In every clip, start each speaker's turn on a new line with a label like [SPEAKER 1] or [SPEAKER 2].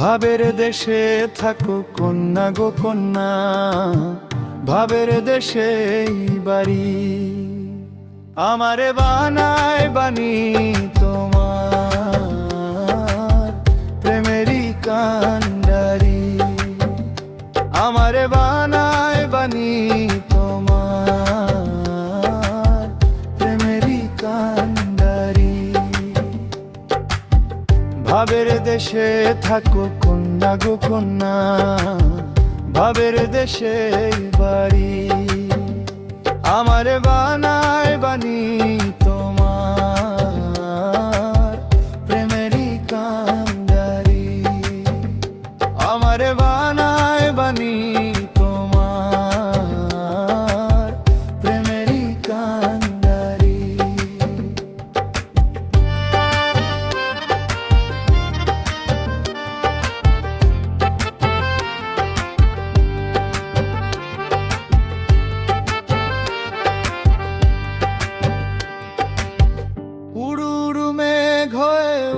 [SPEAKER 1] ভাবের দেশে থাকো কন্যা গো কন্যা, ভাবের দেশে বাড়ি। আমারে বানায় বানি তোমার প্রেমেরই কান্ডারি। আমারে বানায় বানি তোমার প্রেমেরই কান্ডারি। ভাবের দেশে থাকো কন্যা গো কন্যা, ভাবের দেশে বাড়ি। আমারে বানায় বানি তোমার প্রেমেরই কান্ডারি। আমারে বানায় বানি তোমার প্রেমেরই কান্ডারি।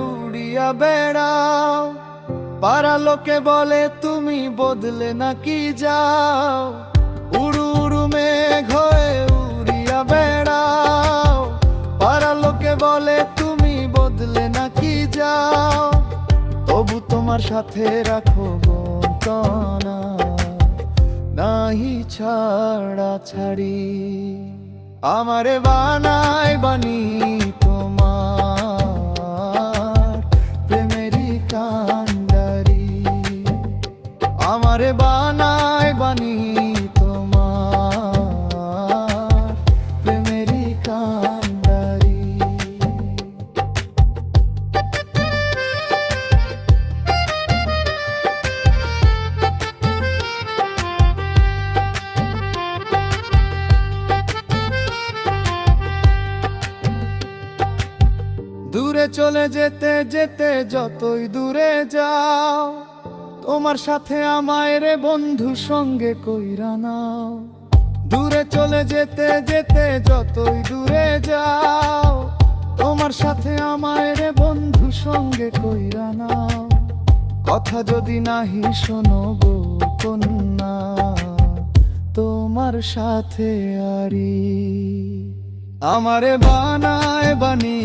[SPEAKER 1] উড়িয়া বেড়াও, পাড়া লোকে বলে তুমি বদলে নাকি যাও। উড়ু উড়ু মেঘ হয়ে উড়িয়া বেড়াও, পাড়া লোকে বলে তুমি বদলে নাকি যাও। তবু তোমার সাথে রাখো বন্তনা, নাহি ছাড়া ছাড়ি। আমারে বানায় বানি তোমার প্রেমেরই কান্ডারি। আমারে বানায় বানি তোমার প্রেমেরই কান্ডারি। দূরে চলে যেতে যেতে যতই দূরে যাও, তোমার সাথে আমায় রে বন্ধু সঙ্গে কইরা নাও। দূরে চলে যেতে যেতে যতই দূরে যাও, তোমার সাথে আমায় রে বন্ধু সঙ্গে কইরা নাও। কথা যদি নাহি শোনো গো কন্যা, তোমার সাথে আরি। আমারে বানায় বানি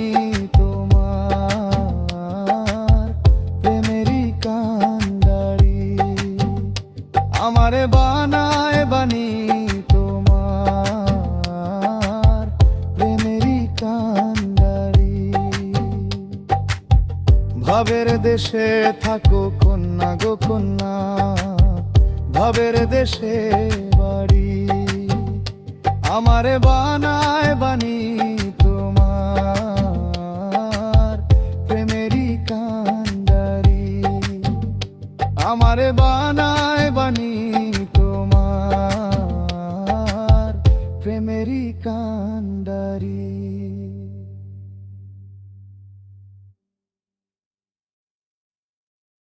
[SPEAKER 1] তোমার প্রেমেরই কান্ডারি। আমারে বানায় বানি তোমার প্রেমেরই কান্ডারি। ভাবের দেশে থাকো কন্যা গো কন্যা, ভাবের দেশে বাড়ি। আমারে বানায় বানি